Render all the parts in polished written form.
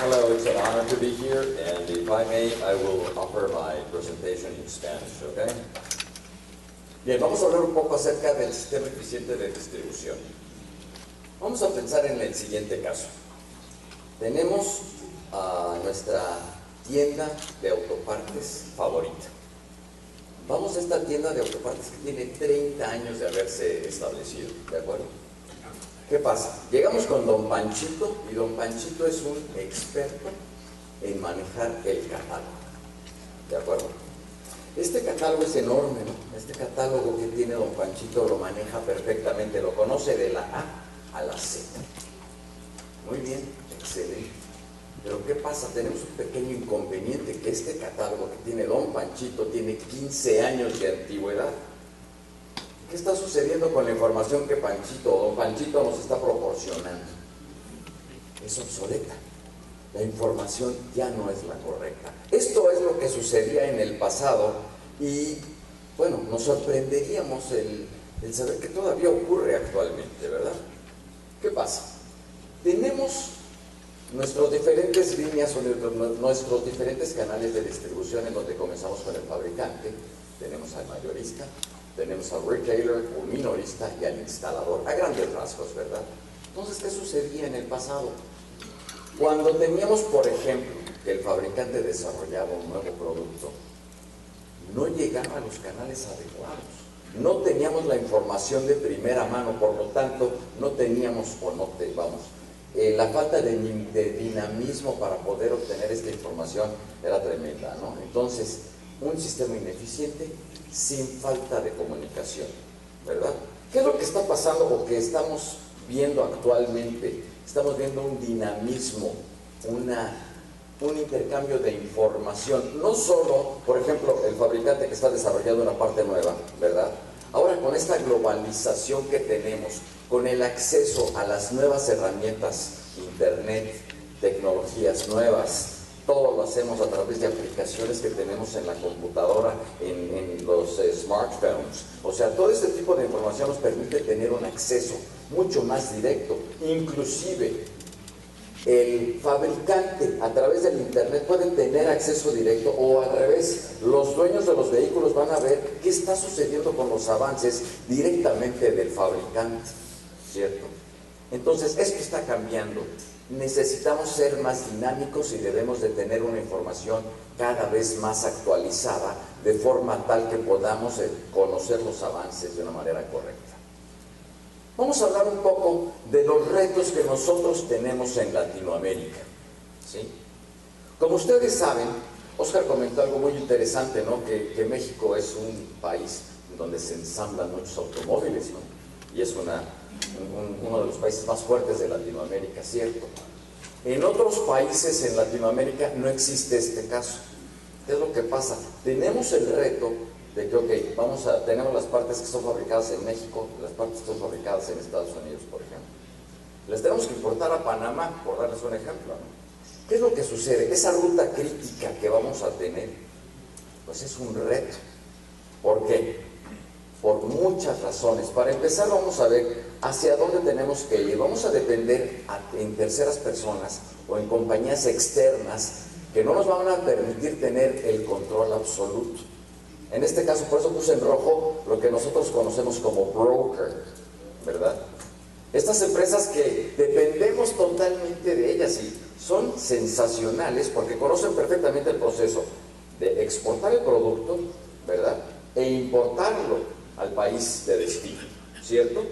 Hello, it's an honor to be here, and if I may, I will offer my presentation in Spanish, okay? Bien, vamos a hablar un poco acerca del sistema eficiente de distribución. Vamos a pensar en el siguiente caso. Tenemos a nuestra tienda de autopartes favorita. Vamos a esta tienda de autopartes que tiene 30 años de haberse establecido, ¿de acuerdo? ¿Qué pasa? Llegamos con Don Panchito y Don Panchito es un experto en manejar el catálogo, ¿de acuerdo? Este catálogo es enorme, ¿no? Este catálogo que tiene Don Panchito lo maneja perfectamente, lo conoce de la A a la Z. Muy bien, excelente. Pero ¿qué pasa? Tenemos un pequeño inconveniente, que este catálogo que tiene Don Panchito tiene 15 años de antigüedad. ¿Qué está sucediendo con la información que Don Panchito nos está proporcionando? Es obsoleta. La información ya no es la correcta. Esto es lo que sucedía en el pasado y, bueno, nos sorprenderíamos el saber que todavía ocurre actualmente, ¿verdad? ¿Qué pasa? Tenemos nuestras diferentes líneas o nuestros diferentes canales de distribución en donde comenzamos con el fabricante, tenemos al mayorista, tenemos al retailer o minorista y al instalador, a grandes rasgos, ¿verdad? Entonces, ¿qué sucedía en el pasado? Cuando teníamos, por ejemplo, que el fabricante desarrollaba un nuevo producto, no llegaba a los canales adecuados, no teníamos la información de primera mano, por lo tanto, no teníamos la falta de dinamismo para poder obtener esta información era tremenda, ¿no? Entonces, un sistema ineficiente sin falta de comunicación, ¿verdad? ¿Qué es lo que está pasando o que estamos viendo actualmente? Estamos viendo un dinamismo, un intercambio de información, no solo, por ejemplo, el fabricante que está desarrollando una parte nueva, ¿verdad? Ahora con esta globalización que tenemos, con el acceso a las nuevas herramientas, internet, tecnologías nuevas, todo lo hacemos a través de aplicaciones que tenemos en la computadora, en los smartphones. O sea, todo este tipo de información nos permite tener un acceso mucho más directo. Inclusive, el fabricante a través del internet puede tener acceso directo o al revés, los dueños de los vehículos van a ver qué está sucediendo con los avances directamente del fabricante, ¿cierto? Entonces, esto está cambiando. Necesitamos ser más dinámicos y debemos de tener una información cada vez más actualizada de forma tal que podamos conocer los avances de una manera correcta. Vamos a hablar un poco de los retos que nosotros tenemos en Latinoamérica, ¿sí? Como ustedes saben, Oscar comentó algo muy interesante, ¿no? Que México es un país donde se ensamblan muchos automóviles, ¿no? Y es uno de los países más fuertes de Latinoamérica, ¿cierto? En otros países en Latinoamérica no existe este caso. ¿Qué es lo que pasa? Tenemos el reto de que, ok, tenemos las partes que son fabricadas en México, las partes que son fabricadas en Estados Unidos, por ejemplo. Les tenemos que importar a Panamá, por darles un ejemplo, ¿no? ¿Qué es lo que sucede? Esa ruta crítica que vamos a tener, pues es un reto. ¿Por qué? Por muchas razones. Para empezar, vamos a ver hacia dónde tenemos que ir. Vamos a depender en terceras personas o en compañías externas que no nos van a permitir tener el control absoluto. En este caso, por eso puse en rojo lo que nosotros conocemos como broker, ¿verdad? Estas empresas que dependemos totalmente de ellas y son sensacionales porque conocen perfectamente el proceso de exportar el producto, ¿verdad? E importarlo al país de destino, ¿cierto?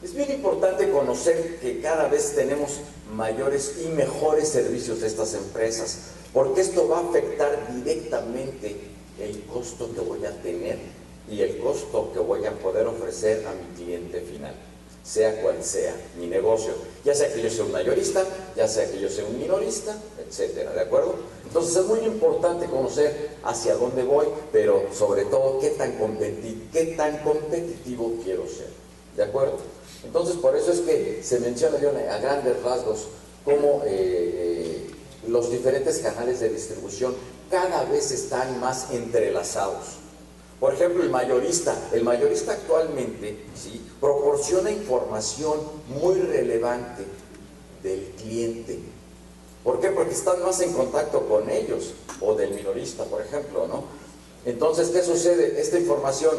Es bien importante conocer que cada vez tenemos mayores y mejores servicios de estas empresas, porque esto va a afectar directamente el costo que voy a tener y el costo que voy a poder ofrecer a mi cliente final, sea cual sea mi negocio, ya sea que yo sea un mayorista, ya sea que yo sea un minorista, etcétera, ¿de acuerdo? Entonces es muy importante conocer hacia dónde voy, pero sobre todo qué tan competitivo quiero ser, ¿de acuerdo? Entonces por eso es que se menciona a grandes rasgos cómo los diferentes canales de distribución cada vez están más entrelazados. Por ejemplo, el mayorista actualmente, ¿sí?, proporciona información muy relevante del cliente, ¿Por qué? Porque están más en contacto con ellos, o del minorista, por ejemplo, ¿no? Entonces, ¿qué sucede? Esta información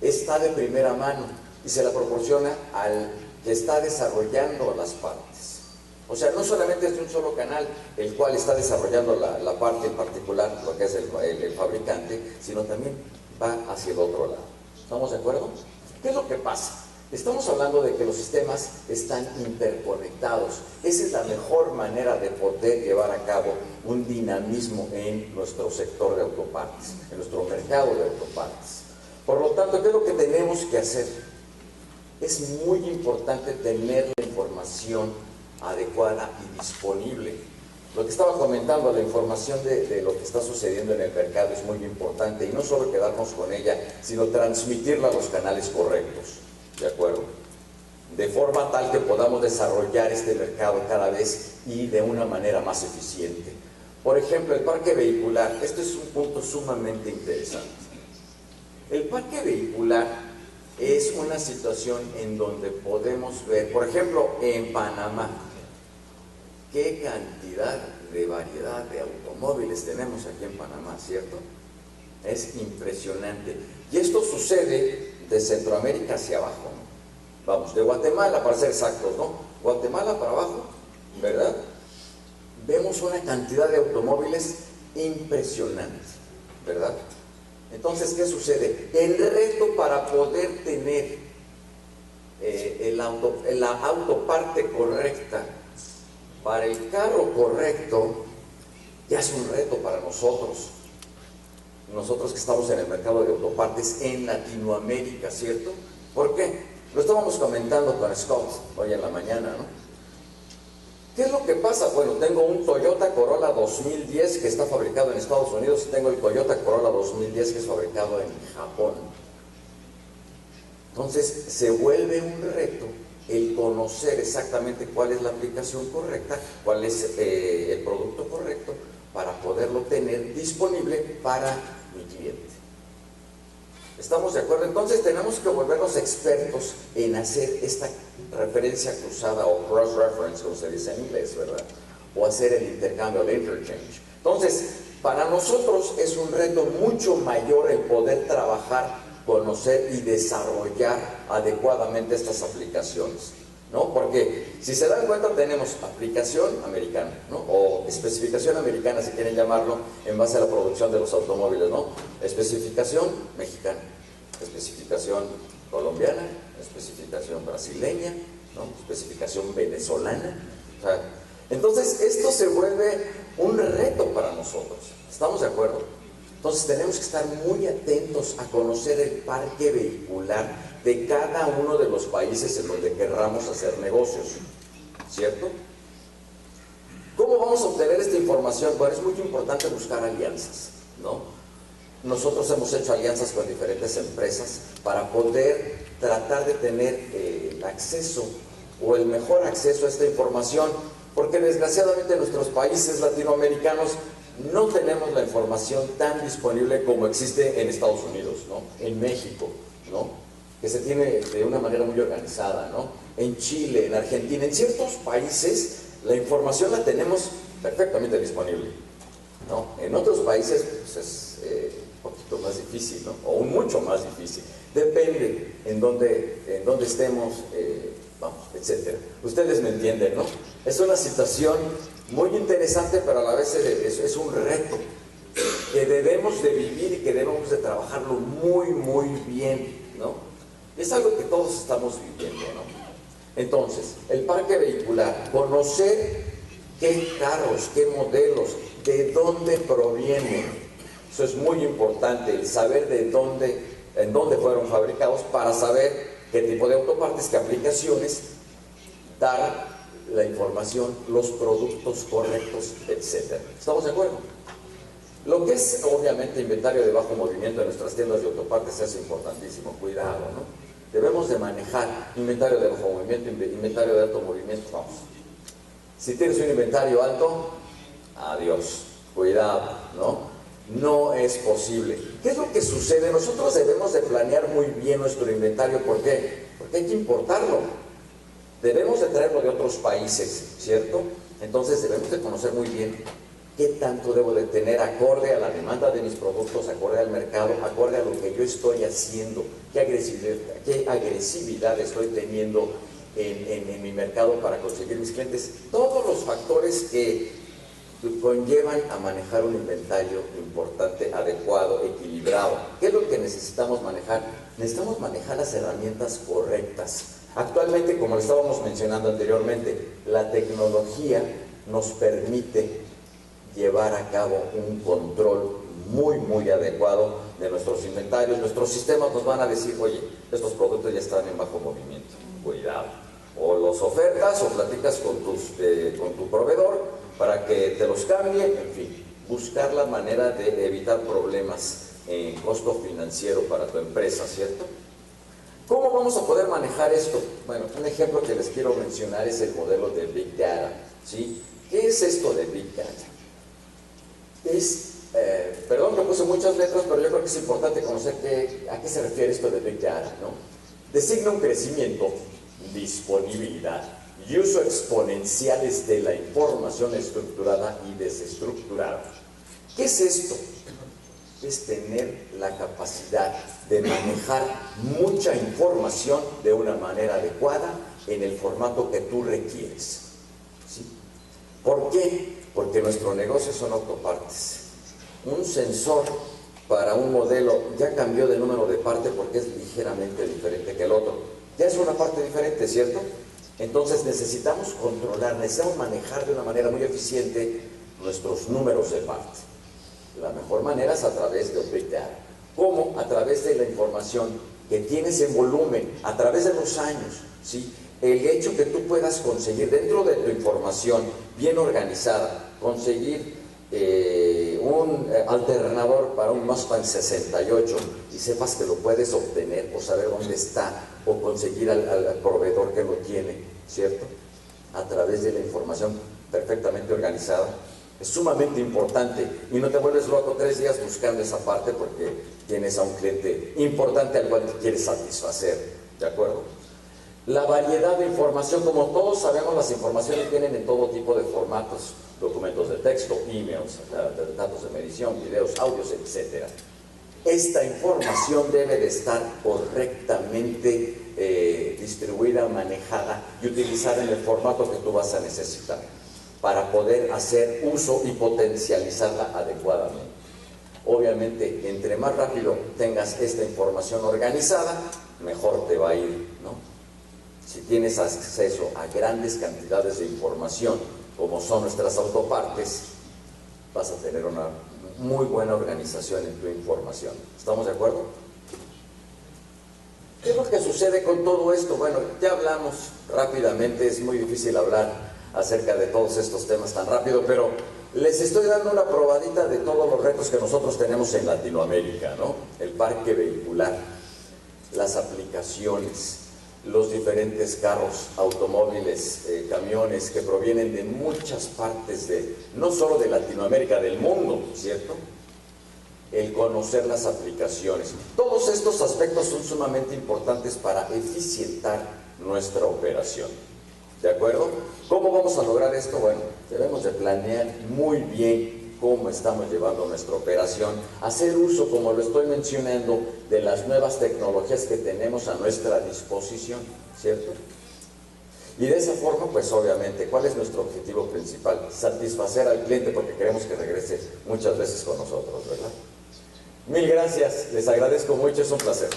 está de primera mano y se la proporciona al que está desarrollando las partes. O sea, no solamente es de un solo canal el cual está desarrollando la parte en particular, lo que es el fabricante, sino también va hacia el otro lado. ¿Estamos de acuerdo? ¿Qué es lo que pasa? Estamos hablando de que los sistemas están interconectados. Esa es la mejor manera de poder llevar a cabo un dinamismo en nuestro sector de autopartes, en nuestro mercado de autopartes. Por lo tanto, ¿qué es lo que tenemos que hacer? Es muy importante tener la información adecuada y disponible. Lo que estaba comentando, la información de lo que está sucediendo en el mercado es muy importante, y no solo quedarnos con ella, sino transmitirla a los canales correctos. ¿De acuerdo? De forma tal que podamos desarrollar este mercado cada vez y de una manera más eficiente. Por ejemplo, el parque vehicular. Esto es un punto sumamente interesante. El parque vehicular es una situación en donde podemos ver, por ejemplo, en Panamá, qué cantidad de variedad de automóviles tenemos aquí en Panamá, ¿cierto? Es impresionante. Y esto sucede de Centroamérica hacia abajo, ¿no? Vamos, de Guatemala, para ser exactos, ¿no? Guatemala para abajo, ¿verdad? Vemos una cantidad de automóviles impresionante, ¿verdad? Entonces, ¿qué sucede? El reto para poder tener la autoparte correcta para el carro correcto ya es un reto para nosotros. Nosotros que estamos en el mercado de autopartes en Latinoamérica, ¿cierto? ¿Por qué? Lo estábamos comentando con Scott hoy en la mañana, ¿no? ¿Qué es lo que pasa? Bueno, tengo un Toyota Corolla 2010 que está fabricado en Estados Unidos, y tengo el Toyota Corolla 2010 que es fabricado en Japón. Entonces, se vuelve un reto el conocer exactamente cuál es la aplicación correcta, cuál es el producto correcto, para poderlo tener disponible para mi cliente. ¿Estamos de acuerdo? Entonces tenemos que volvernos expertos en hacer esta referencia cruzada o cross-reference, como se dice en inglés, ¿verdad? O hacer el intercambio, el interchange. Entonces, para nosotros es un reto mucho mayor el poder trabajar, conocer y desarrollar adecuadamente estas aplicaciones, ¿no? Porque si se dan cuenta tenemos aplicación americana, ¿no? O especificación americana, si quieren llamarlo, en base a la producción de los automóviles, ¿no? Especificación mexicana, especificación colombiana, especificación brasileña, ¿no? Especificación venezolana. O sea, entonces esto se vuelve un reto para nosotros. ¿Estamos de acuerdo? Entonces tenemos que estar muy atentos a conocer el parque vehicular de cada uno de los países en donde querramos hacer negocios, ¿cierto? ¿Cómo vamos a obtener esta información? Bueno, es muy importante buscar alianzas, ¿no? Nosotros hemos hecho alianzas con diferentes empresas para poder tratar de tener acceso o el mejor acceso a esta información, porque desgraciadamente en nuestros países latinoamericanos no tenemos la información tan disponible como existe en Estados Unidos, ¿no? En México, ¿no? Que se tiene de una manera muy organizada, ¿no? En Chile, en Argentina, en ciertos países la información la tenemos perfectamente disponible, ¿no? En otros países pues es un poquito más difícil, ¿no? O mucho más difícil. Depende en dónde estemos, vamos, etcétera. Ustedes me entienden, ¿no? Es una situación muy interesante, pero a la vez es un reto que debemos de vivir y que debemos de trabajarlo muy, muy bien, ¿no? Es algo que todos estamos viviendo, ¿no? Entonces, el parque vehicular, conocer qué carros, qué modelos, de dónde provienen. Eso es muy importante, el saber en dónde fueron fabricados para saber qué tipo de autopartes, qué aplicaciones, dar la información, los productos correctos, etc. ¿Estamos de acuerdo? Lo que es, obviamente, inventario de bajo movimiento en nuestras tiendas de autopartes es importantísimo. Cuidado, ¿no? Debemos de manejar inventario de bajo movimiento, inventario de alto movimiento. Vamos. Si tienes un inventario alto, adiós. Cuidado, ¿no? No es posible. ¿Qué es lo que sucede? Nosotros debemos de planear muy bien nuestro inventario. ¿Por qué? Porque hay que importarlo. Debemos de traerlo de otros países, ¿cierto? Entonces debemos de conocer muy bien qué tanto debo de tener acorde a la demanda de mis productos, acorde al mercado, acorde a lo que yo estoy haciendo, qué agresividad estoy teniendo en mi mercado para conseguir mis clientes. Todos los factores que conllevan a manejar un inventario importante, adecuado, equilibrado. ¿Qué es lo que necesitamos manejar? Necesitamos manejar las herramientas correctas. Actualmente, como lo estábamos mencionando anteriormente, la tecnología nos permite llevar a cabo un control muy adecuado de nuestros inventarios. Nuestros sistemas nos van a decir, oye, estos productos ya están en bajo movimiento, cuidado. O los ofertas o platicas con tu proveedor para que te los cambie, en fin, buscar la manera de evitar problemas en costo financiero para tu empresa, ¿cierto? ¿Cómo vamos a poder manejar esto? Bueno, un ejemplo que les quiero mencionar es el modelo de Big Data, ¿sí? ¿Qué es esto de Big Data? Perdón que puse muchas letras, pero yo creo que es importante conocer a qué se refiere esto de Big Data, ¿no? Designa un crecimiento, disponibilidad y uso exponenciales de la información estructurada y desestructurada. ¿Qué es esto? Es tener la capacidad de manejar mucha información de una manera adecuada en el formato que tú requieres, ¿sí? ¿Por qué? Porque nuestro negocio son autopartes. Un sensor para un modelo ya cambió de número de parte porque es ligeramente diferente que el otro. Ya es una parte diferente, ¿cierto? Entonces necesitamos controlar, necesitamos manejar de una manera muy eficiente nuestros números de parte. La mejor manera es a través de Big Data. ¿Cómo? A través de la información que tienes en volumen, a través de los años, ¿sí? El hecho que tú puedas conseguir dentro de tu información bien organizada, conseguir un alternador para un Mustang 68 y sepas que lo puedes obtener o saber dónde está o conseguir al proveedor que lo tiene, ¿cierto? A través de la información perfectamente organizada. Es sumamente importante y no te vuelves loco 3 días buscando esa parte porque tienes a un cliente importante al cual te quieres satisfacer, ¿de acuerdo? La variedad de información, como todos sabemos, las informaciones vienen en todo tipo de formatos, documentos de texto, emails, datos de medición, videos, audios, etc. Esta información debe de estar correctamente distribuida, manejada y utilizada en el formato que tú vas a necesitar para poder hacer uso y potencializarla adecuadamente. Obviamente, entre más rápido tengas esta información organizada, mejor te va a ir, ¿no? Si tienes acceso a grandes cantidades de información, como son nuestras autopartes, vas a tener una muy buena organización en tu información. ¿Estamos de acuerdo? ¿Qué es lo que sucede con todo esto? Bueno, ya hablamos rápidamente, es muy difícil hablar acerca de todos estos temas tan rápido, pero les estoy dando una probadita de todos los retos que nosotros tenemos en Latinoamérica, ¿no? El parque vehicular, las aplicaciones, los diferentes carros, automóviles, camiones que provienen de muchas partes no solo de Latinoamérica, del mundo, ¿cierto? El conocer las aplicaciones. Todos estos aspectos son sumamente importantes para eficientar nuestra operación. ¿De acuerdo? ¿Cómo vamos a lograr esto? Bueno, debemos de planear muy bien cómo estamos llevando nuestra operación, hacer uso, como lo estoy mencionando, de las nuevas tecnologías que tenemos a nuestra disposición, ¿cierto? Y de esa forma, pues obviamente, ¿cuál es nuestro objetivo principal? Satisfacer al cliente porque queremos que regrese muchas veces con nosotros, ¿verdad? Mil gracias, les agradezco mucho, es un placer.